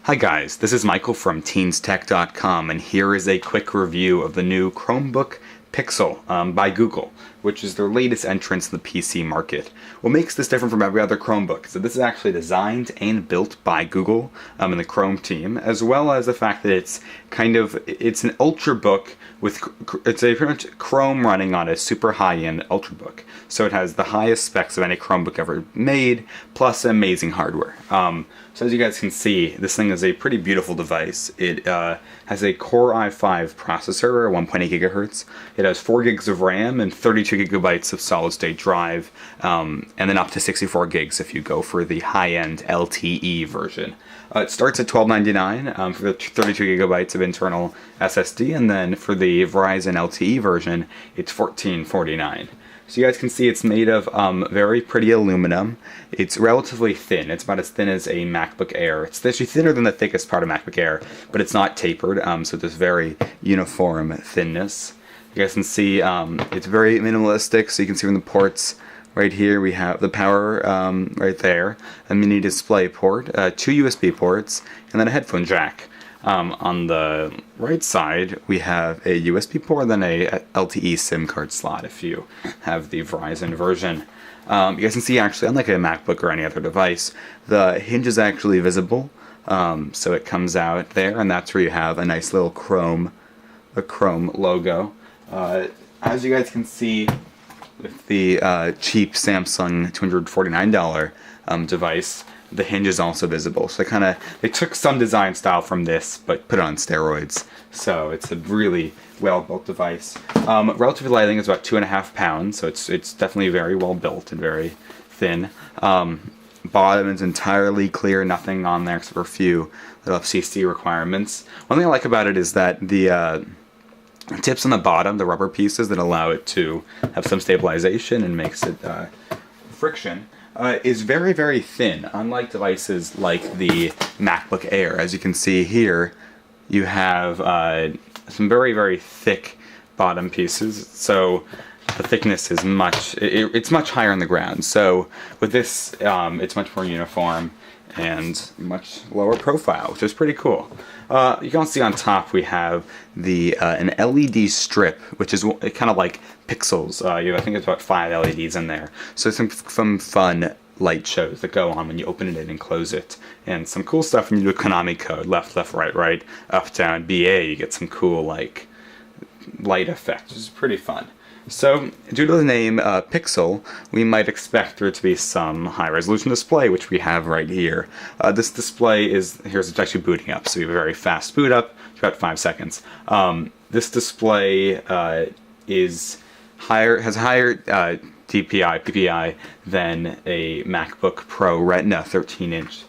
Hi guys, this is Michael from TeensTech.com, and here is a quick review of the new Chromebook Pixel by Google, which is their latest entrance in the PC market. What makes this different from every other Chromebook is that this is actually designed and built by Google and the Chrome team, as well as the fact that it's an ultrabook it's a pretty much Chrome running on a super high-end ultrabook. So it has the highest specs of any Chromebook ever made, plus amazing hardware. So as you guys can see, this thing is a pretty beautiful device. It has a Core i5 processor, 1.8 gigahertz. It has 4 gigs of RAM and 32 gigabytes of solid-state drive, and then up to 64 gigs if you go for the high-end LTE version. It starts at $12.99 for the 32 gigabytes of internal SSD, and then for the Verizon LTE version, it's $14.49. So you guys can see it's made of very pretty aluminum. It's relatively thin. It's about as thin as a MacBook Air. It's actually thinner than the thickest part of MacBook Air, but it's not tapered, so there's very uniform thinness. You guys can see it's very minimalistic, so you can see from the ports. Right here we have the power right there, a mini display port, 2 USB ports, and then a headphone jack. On the right side we have a USB port, then a LTE SIM card slot if you have the Verizon version. You guys can see actually, unlike a MacBook or any other device, the hinge is actually visible, so it comes out there, and that's where you have a nice little Chrome logo. As you guys can see, with the cheap Samsung $249 device, the hinge is also visible. So they took some design style from this, but put it on steroids. So it's a really well-built device. Relatively light, I think it's about 2.5 pounds, so it's definitely very well built and very thin. Bottom is entirely clear, nothing on there except for a few little FCC requirements. One thing I like about it is that the tips on the bottom, the rubber pieces that allow it to have some stabilization and makes it friction, is very, very thin, unlike devices like the MacBook Air. As you can see here, you have some very, very thick bottom pieces, so the thickness is it's much higher on the ground. So with this, it's much more uniform and much lower profile, which is pretty cool. You can see on top we have an LED strip, which is kind of like pixels. I think it's about 5 LEDs in there. So some fun light shows that go on when you open it and close it. And some cool stuff when you do a Konami code, left, left, right, right, up, down, BA, you get some cool like light effects, which is pretty fun. So, due to the name Pixel, we might expect there to be some high-resolution display, which we have right here. This display it's actually booting up, so we have a very fast boot up, about 5 seconds. This display has higher PPI than a MacBook Pro Retina 13-inch.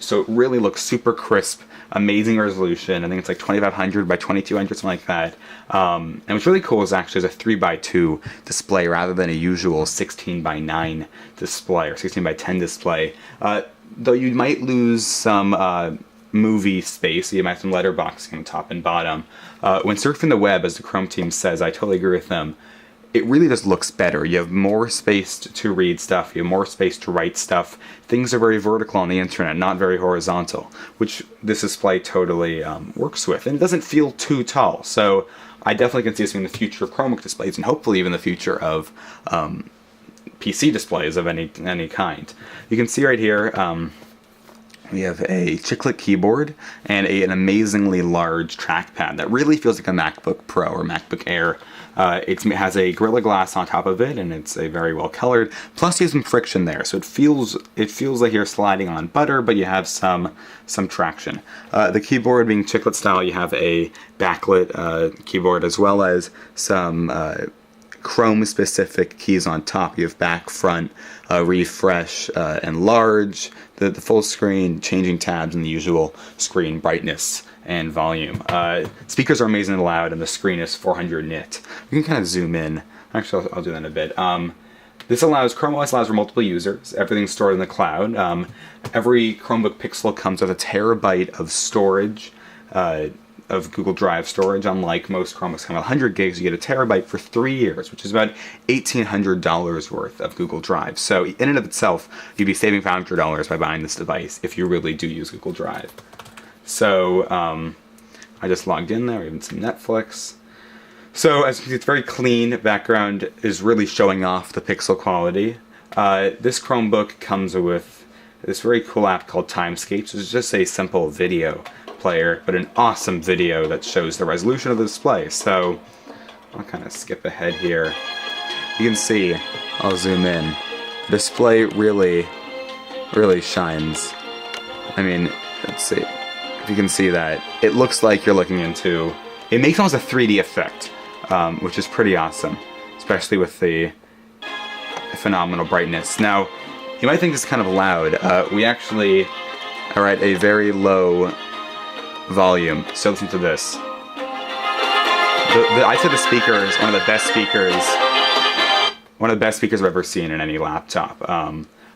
So it really looks super crisp, amazing resolution. I think it's like 2500 by 2200, something like that. And what's really cool is actually it's a 3x2 display rather than a usual 16x9 display or 16x10 display. Though you might lose some movie space, so you might have some letterboxing on top and bottom. When surfing the web, as the Chrome team says, I totally agree with them. It really just looks better. You have more space to read stuff, you have more space to write stuff. Things are very vertical on the internet, not very horizontal, which this display totally works with. And it doesn't feel too tall, so I definitely can see this being the future of Chromebook displays, and hopefully even the future of PC displays of any kind. You can see right here, we have a chiclet keyboard and an amazingly large trackpad that really feels like a MacBook Pro or MacBook Air. It has a Gorilla Glass on top of it, and it's a very well colored. Plus, you have some friction there, so it feels like you're sliding on butter, but you have some traction. The keyboard being chiclet style, you have a backlit keyboard as well as some Chrome-specific keys on top. You have back, front, refresh, and large, the full screen, changing tabs, and the usual screen brightness and volume. Speakers are amazingly loud, and the screen is 400 nit. We can kind of zoom in. Actually, I'll do that in a bit. Chrome OS allows for multiple users. Everything's stored in the cloud. Every Chromebook Pixel comes with a terabyte of storage, of Google Drive storage. Unlike most Chromebooks come with 100 gigs, you get a terabyte for 3 years, which is about $1,800 worth of Google Drive. So in and of itself, you'd be saving $500 by buying this device if you really do use Google Drive. So I just logged in there, even some Netflix. So as you can see, it's very clean. Background is really showing off the pixel quality. This Chromebook comes with this very cool app called Timescapes, which is just a simple video player, but an awesome video that shows the resolution of the display. So I'll kind of skip ahead here. You can see, I'll zoom in. The display really shines. I mean, let's see if you can see that. It looks like you're looking into, it makes almost a 3D effect, which is pretty awesome, especially with the phenomenal brightness. Now, you might think this is kind of loud. We actually are at a very low volume, so listen to this. I'd say the speaker is one of the best speakers I've ever seen in any laptop.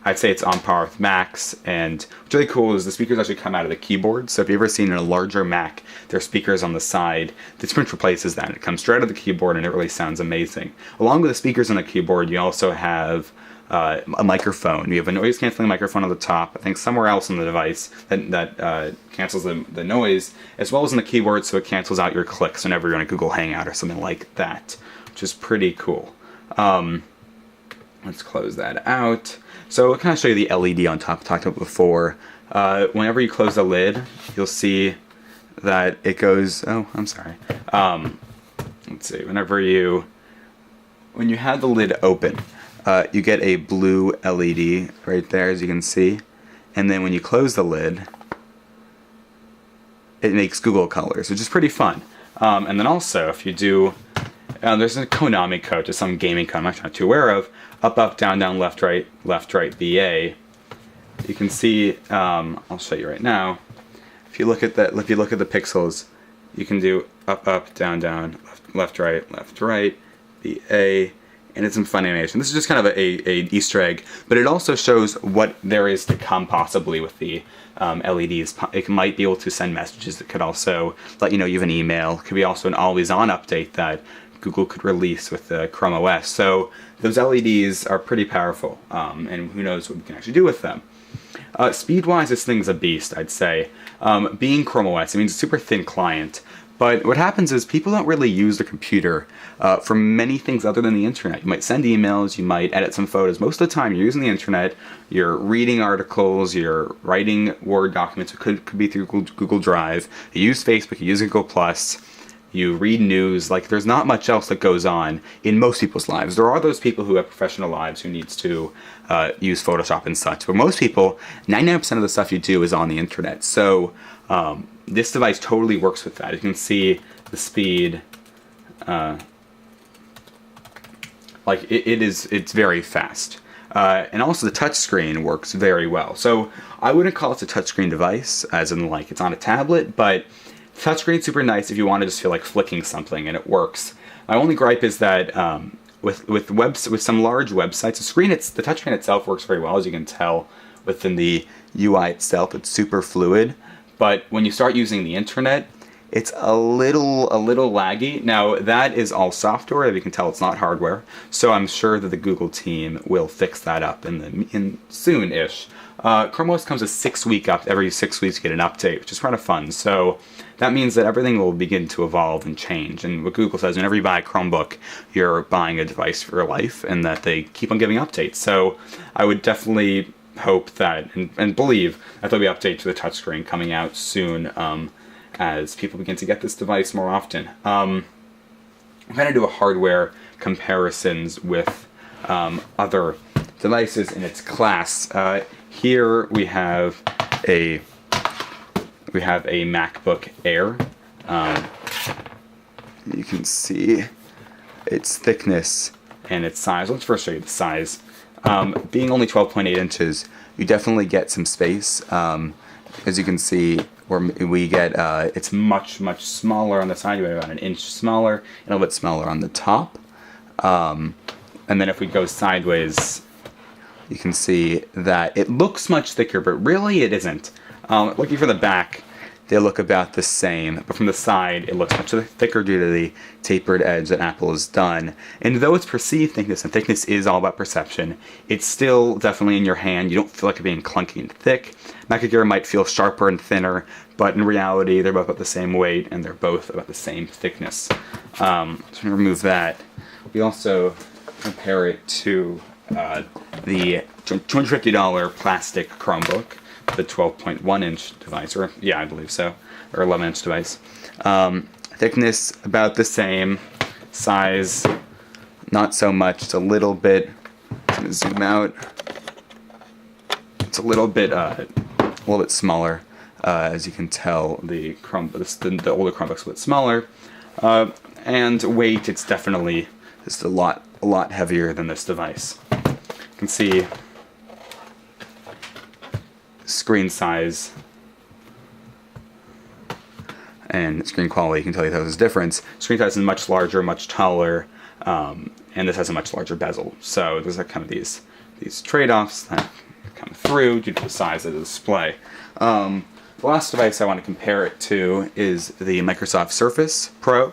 I'd say it's on par with Macs, and what's really cool is the speakers actually come out of the keyboard. So if you've ever seen in a larger Mac, there are speakers on the side. This print replaces that. It comes straight out of the keyboard, and it really sounds amazing. Along with the speakers on the keyboard, you also have a microphone. You have a noise-canceling microphone on the top. I think somewhere else on the device that cancels the noise, as well as on the keyboard, so it cancels out your clicks whenever you're on a Google Hangout or something like that, which is pretty cool. Let's close that out. So I'll kind of show you the LED on top I talked about before. Whenever you close the lid, you'll see that it goes, oh, I'm sorry. Let's see, when you have the lid open, you get a blue LED right there, as you can see. And then when you close the lid, it makes Google colors, which is pretty fun. And then also, if you do, there's a Konami code to some gaming code I'm actually not too aware of. Up, up, down, down, left, right, BA. You can see, I'll show you right now. If you look at the pixels, you can do up, up, down, down, left, right, BA, and it's some fun animation. This is just kind of a Easter egg, but it also shows what there is to come possibly with the LEDs. It might be able to send messages. It could also let you know you have an email. It could be also an always-on update that Google could release with the Chrome OS. So those LEDs are pretty powerful, and who knows what we can actually do with them. Speed-wise, this thing's a beast, I'd say. Being Chrome OS, it means a super thin client. But what happens is people don't really use the computer for many things other than the internet. You might send emails, you might edit some photos. Most of the time you're using the internet, you're reading articles, you're writing Word documents. It could be through Google Drive. You use Facebook, you use Google+. You read news. Like, there's not much else that goes on in most people's lives. There are those people who have professional lives who needs to use Photoshop and such. But most people, 99% of the stuff you do is on the internet. So this device totally works with that. You can see the speed. It's very fast. And also the touchscreen works very well. So I wouldn't call it a touchscreen device, as in like it's on a tablet, but touchscreen's super nice if you want to just feel like flicking something, and it works. My only gripe is that with some large websites, the touchscreen itself works very well, as you can tell within the UI itself. It's super fluid, but when you start using the internet, it's a little laggy. Now that is all software. As you can tell, it's not hardware. So I'm sure that the Google team will fix that up in soon-ish. Chrome OS comes with every 6 weeks you get an update, which is kind of fun. So that means that everything will begin to evolve and change. And what Google says, whenever you buy a Chromebook, you're buying a device for life, and that they keep on giving updates. So I would definitely hope that and believe that there'll be an update to the touchscreen coming out soon, as people begin to get this device more often. I'm going to do a hardware comparisons with other devices in its class. Here we have a MacBook Air. You can see its thickness and its size. Let's first show you the size. Being only 12.8 inches, you definitely get some space. As you can see, we get it's much smaller on the side. You have about an inch smaller, and a little bit smaller on the top. And then if we go sideways, you can see that it looks much thicker, but really it isn't. Looking for the back, they look about the same, but from the side it looks much thicker due to the tapered edge that Apple has done. And though it's perceived thickness, and thickness is all about perception, it's still definitely in your hand. You don't feel like it being clunky and thick. MacBook Air might feel sharper and thinner, but in reality they're both about the same weight and they're both about the same thickness. So I'm going to remove that. We also compare it to the $250 plastic Chromebook, the 12.1 inch device, or yeah, I believe so, or 11 inch device. Thickness about the same, size not so much. It's a little bit. I'm gonna zoom out. It's a little bit smaller, as you can tell. The older Chromebook's a bit smaller, and weight. It's definitely just a lot heavier than this device. You can see screen size and screen quality. You can tell you there's a difference. Screen size is much larger, much taller, and this has a much larger bezel. So there's kind of these trade-offs that come through due to the size of the display. The last device I want to compare it to is the Microsoft Surface Pro.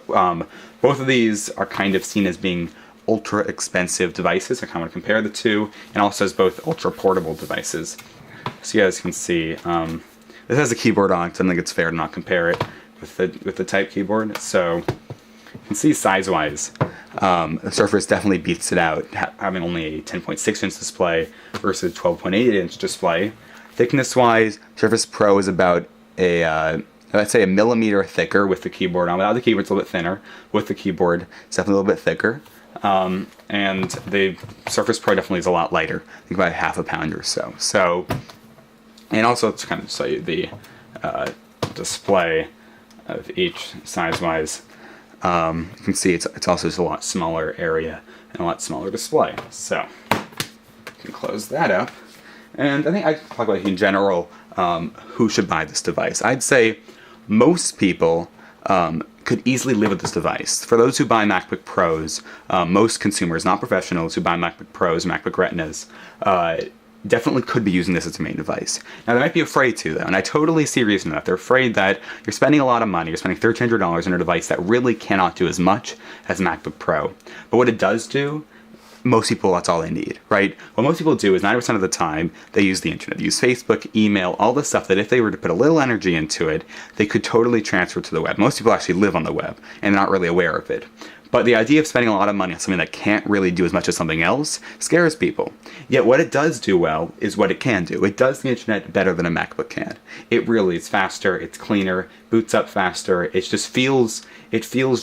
Both of these are kind of seen as being ultra expensive devices. I kind of want to compare the two, and also as both ultra portable devices. So you guys can see, this has a keyboard on, so I don't think it's fair to not compare it with the Type keyboard. So you can see size-wise, the Surface definitely beats it out, having only a 10.6 inch display versus 12.8 inch display. Thickness-wise, Surface Pro is about I'd say a millimeter thicker with the keyboard on. Without the keyboard, it's a little bit thinner. With the keyboard, it's definitely a little bit thicker. And the Surface Pro definitely is a lot lighter. I think about half a pound or so. And also to kind of show you the display of each size-wise, you can see it's also just a lot smaller area and a lot smaller display. So you can close that up. And I think I'd talk about in general who should buy this device. I'd say most people could easily live with this device. For those who buy MacBook Pros, most consumers, not professionals, who buy MacBook Pros, MacBook Retinas, definitely could be using this as a main device. Now, they might be afraid to, though, and I totally see reason for that. They're afraid that you're spending a lot of money, you're spending $1,300 on a device that really cannot do as much as a MacBook Pro. But what it does do, most people, that's all they need, right? What most people do is 90% of the time, they use the internet. They use Facebook, email, all the stuff that if they were to put a little energy into it, they could totally transfer to the web. Most people actually live on the web and they're not really aware of it. But the idea of spending a lot of money on something that can't really do as much as something else scares people. Yet what it does do well is what it can do. It does the internet better than a MacBook can. It really is faster, it's cleaner, boots up faster, it feels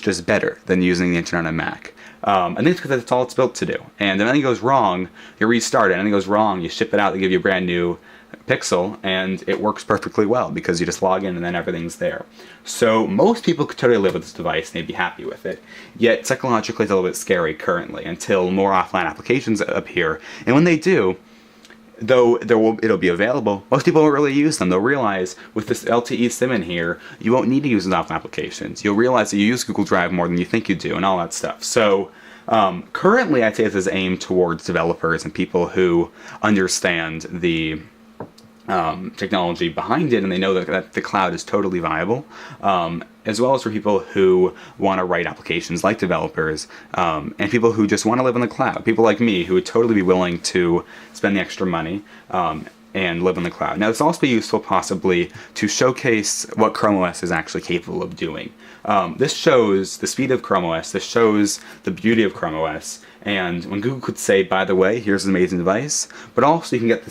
just better than using the internet on a Mac. I think it's because that's all it's built to do. And if anything goes wrong, you restart it. Anything goes wrong, you ship it out, they give you a brand new Pixel, and it works perfectly well because you just log in and then everything's there. So most people could totally live with this device and they'd be happy with it. Yet psychologically it's a little bit scary currently until more offline applications appear. And when they do, though it'll be available, most people won't really use them. They'll realize with this LTE SIM in here, you won't need to use those offline applications. You'll realize that you use Google Drive more than you think you do and all that stuff. So currently I'd say this is aimed towards developers and people who understand the technology behind it, and they know that the cloud is totally viable, as well as for people who want to write applications like developers, and people who just want to live in the cloud. People like me who would totally be willing to spend the extra money and live in the cloud. Now, this will also be useful possibly to showcase what Chrome OS is actually capable of doing. This shows the speed of Chrome OS, this shows the beauty of Chrome OS, and when Google could say, by the way, here's an amazing device, but also you can get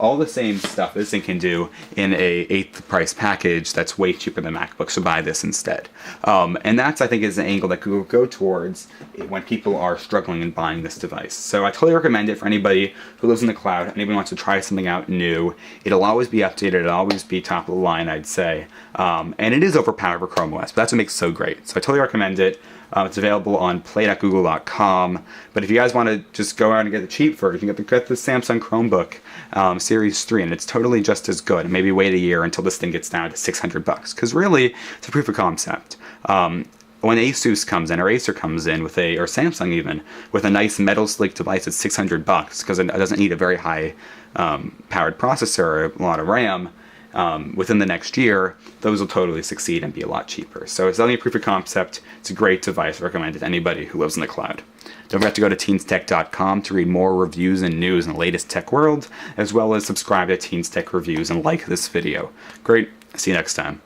all the same stuff this thing can do in a 8th price package that's way cheaper than MacBook, so buy this instead. And that's, I think, is an angle that Google go towards when people are struggling in buying this device. So I totally recommend it for anybody who lives in the cloud, anybody who wants to try something out new. It'll always be updated, it'll always be top of the line, I'd say. And it is overpowered for Chrome OS, but that's what makes it so great. So I totally recommend it. It's available on play.google.com. But if you guys want to just go out and get the cheap version, you can get the Samsung Chromebook Series 3, and it's totally just as good. And maybe wait a year until this thing gets down to $600, because really, it's a proof of concept. When Asus comes in, or Acer comes in with or Samsung even, with a nice metal sleek device at $600, because it doesn't need a very high powered processor or a lot of RAM, within the next year, those will totally succeed and be a lot cheaper. So it's only a proof of concept. It's a great device recommended to anybody who lives in the cloud. Don't forget to go to teenstech.com to read more reviews and news in the latest tech world, as well as subscribe to Teens Tech Reviews and like this video. Great. See you next time.